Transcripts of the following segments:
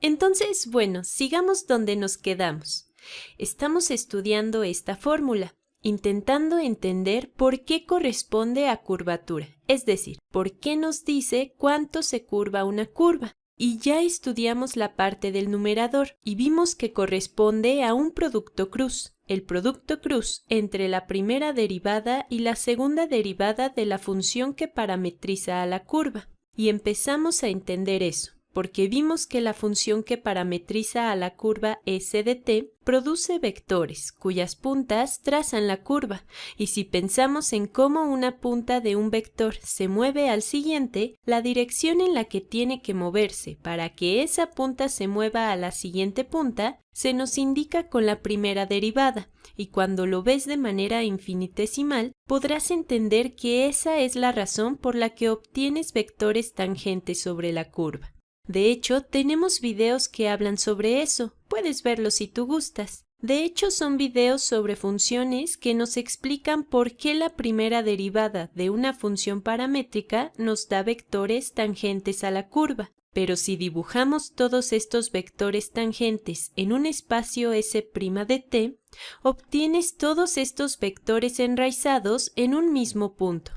Entonces, bueno, sigamos donde nos quedamos. Estamos estudiando esta fórmula, intentando entender por qué corresponde a curvatura, es decir, por qué nos dice cuánto se curva una curva. Y ya estudiamos la parte del numerador y vimos que corresponde a un producto cruz, el producto cruz entre la primera derivada y la segunda derivada de la función que parametriza a la curva. Y empezamos a entender eso, porque vimos que la función que parametriza a la curva s de t produce vectores, cuyas puntas trazan la curva, y si pensamos en cómo una punta de un vector se mueve al siguiente, la dirección en la que tiene que moverse para que esa punta se mueva a la siguiente punta se nos indica con la primera derivada, y cuando lo ves de manera infinitesimal, podrás entender que esa es la razón por la que obtienes vectores tangentes sobre la curva. De hecho, tenemos videos que hablan sobre eso. Puedes verlos si tú gustas. De hecho, son videos sobre funciones que nos explican por qué la primera derivada de una función paramétrica nos da vectores tangentes a la curva. Pero si dibujamos todos estos vectores tangentes en un espacio S' de t, obtienes todos estos vectores enraizados en un mismo punto.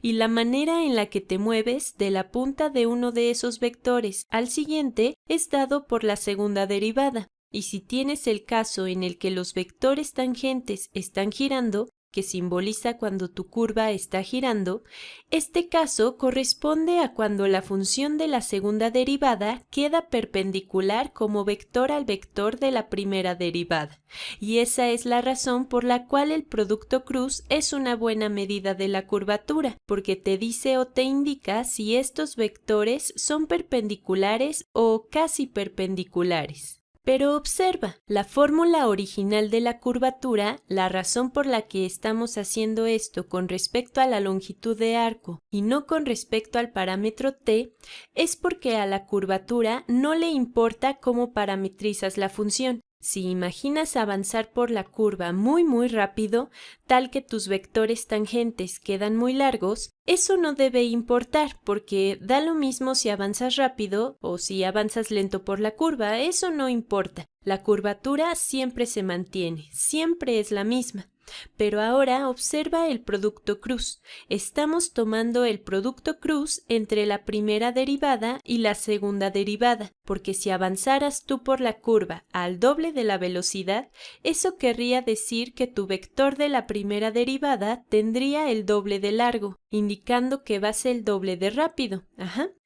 Y la manera en la que te mueves de la punta de uno de esos vectores al siguiente es dado por la segunda derivada. Y si tienes el caso en el que los vectores tangentes están girando, que simboliza cuando tu curva está girando, este caso corresponde a cuando la función de la segunda derivada queda perpendicular como vector al vector de la primera derivada. Y esa es la razón por la cual el producto cruz es una buena medida de la curvatura, porque te dice o te indica si estos vectores son perpendiculares o casi perpendiculares. Pero observa, la fórmula original de la curvatura, la razón por la que estamos haciendo esto con respecto a la longitud de arco y no con respecto al parámetro t, es porque a la curvatura no le importa cómo parametrizas la función. Si imaginas avanzar por la curva muy rápido, tal que tus vectores tangentes quedan muy largos, eso no debe importar porque da lo mismo si avanzas rápido o si avanzas lento por la curva, eso no importa. La curvatura siempre se mantiene, siempre es la misma. Pero ahora observa el producto cruz. Estamos tomando el producto cruz entre la primera derivada y la segunda derivada, porque si avanzaras tú por la curva al doble de la velocidad, eso querría decir que tu vector de la primera derivada tendría el doble de largo, indicando que vas el doble de rápido.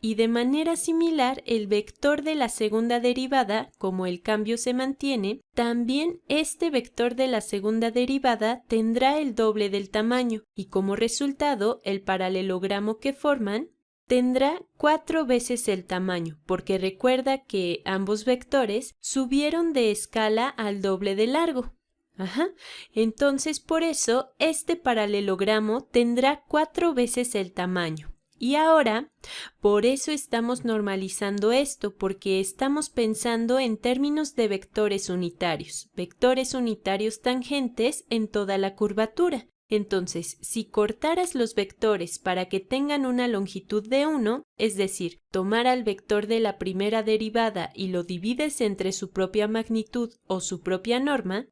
Y de manera similar, el vector de la segunda derivada, como el cambio se mantiene, también este vector de la segunda derivada tendrá el doble del tamaño y como resultado el paralelogramo que forman tendrá 4 veces el tamaño, porque recuerda que ambos vectores subieron de escala al doble de largo. Entonces por eso este paralelogramo tendrá 4 veces el tamaño. Y ahora, por eso estamos normalizando esto, porque estamos pensando en términos de vectores unitarios tangentes en toda la curvatura. Entonces, si cortaras los vectores para que tengan una longitud de 1, es decir, tomar al vector de la primera derivada y lo divides entre su propia magnitud o su propia norma,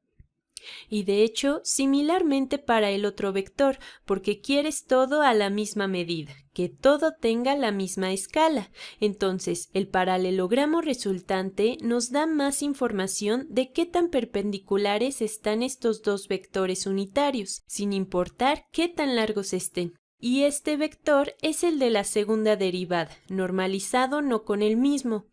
y de hecho, similarmente para el otro vector, porque quieres todo a la misma medida, que todo tenga la misma escala. Entonces, el paralelogramo resultante nos da más información de qué tan perpendiculares están estos dos vectores unitarios, sin importar qué tan largos estén. Y este vector es el de la segunda derivada, normalizado no con el mismo,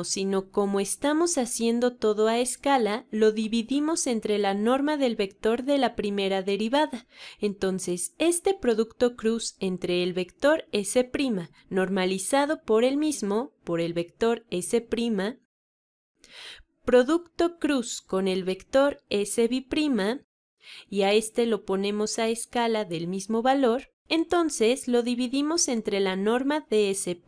sino como estamos haciendo todo a escala, lo dividimos entre la norma del vector de la primera derivada. Entonces, este producto cruz entre el vector S' normalizado por el mismo, por el vector S', producto cruz con el vector S', y a este lo ponemos a escala del mismo valor, entonces lo dividimos entre la norma de S'.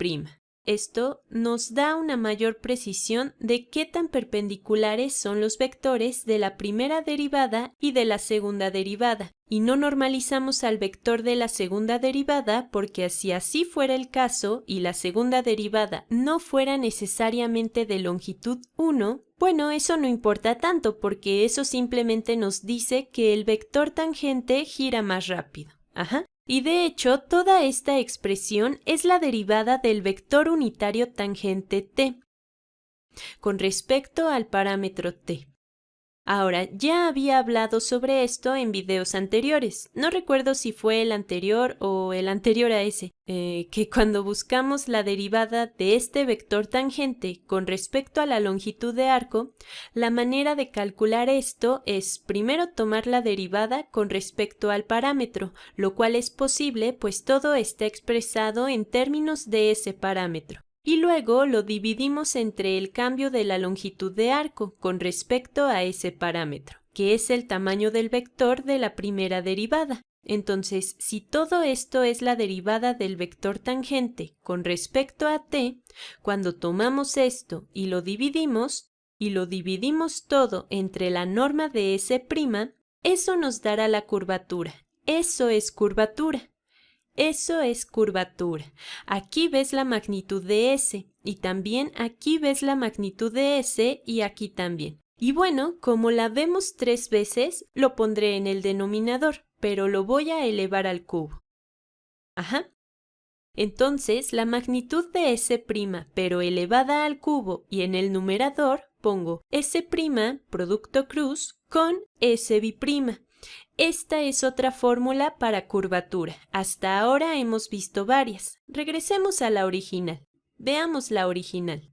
Esto nos da una mayor precisión de qué tan perpendiculares son los vectores de la primera derivada y de la segunda derivada, y no normalizamos al vector de la segunda derivada porque si así fuera el caso y la segunda derivada no fuera necesariamente de longitud 1, bueno, eso no importa tanto porque eso simplemente nos dice que el vector tangente gira más rápido. Y de hecho, toda esta expresión es la derivada del vector unitario tangente t con respecto al parámetro t. Ahora, ya había hablado sobre esto en videos anteriores. No recuerdo si fue el anterior o el anterior a ese, que cuando buscamos la derivada de este vector tangente con respecto a la longitud de arco, la manera de calcular esto es primero tomar la derivada con respecto al parámetro, lo cual es posible pues todo está expresado en términos de ese parámetro. Y luego lo dividimos entre el cambio de la longitud de arco con respecto a ese parámetro, que es el tamaño del vector de la primera derivada. Entonces, si todo esto es la derivada del vector tangente con respecto a t, cuando tomamos esto y lo dividimos todo entre la norma de S', eso nos dará la curvatura. Eso es curvatura. Eso es curvatura. Aquí ves la magnitud de S y también aquí ves la magnitud de S y aquí también. Y bueno, como la vemos 3 veces, lo pondré en el denominador, pero lo voy a elevar al cubo. Entonces, la magnitud de S', pero elevada al cubo y en el numerador pongo S', producto cruz, con S'. Esta es otra fórmula para curvatura. Hasta ahora hemos visto varias. Regresemos a la original. Veamos la original.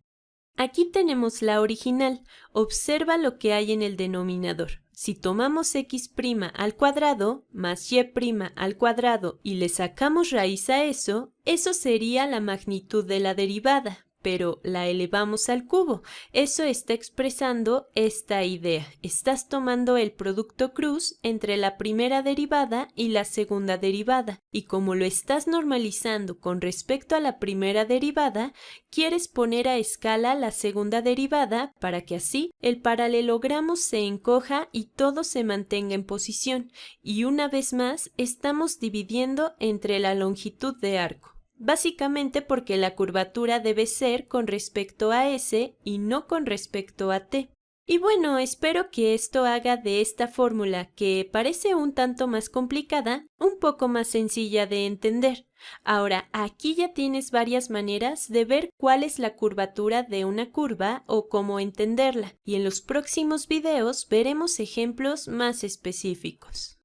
Aquí tenemos la original. Observa lo que hay en el denominador. Si tomamos x' al cuadrado más y' al cuadrado y le sacamos raíz a eso sería la magnitud de la derivada. Pero la elevamos al cubo. Eso está expresando esta idea. Estás tomando el producto cruz entre la primera derivada y la segunda derivada. Y como lo estás normalizando con respecto a la primera derivada, quieres poner a escala la segunda derivada para que así el paralelogramo se encoja y todo se mantenga en posición. Y una vez más, estamos dividiendo entre la longitud de arco. Básicamente porque la curvatura debe ser con respecto a S y no con respecto a T. Y bueno, espero que esto haga de esta fórmula, que parece un tanto más complicada, un poco más sencilla de entender. Ahora, aquí ya tienes varias maneras de ver cuál es la curvatura de una curva o cómo entenderla, y en los próximos videos veremos ejemplos más específicos.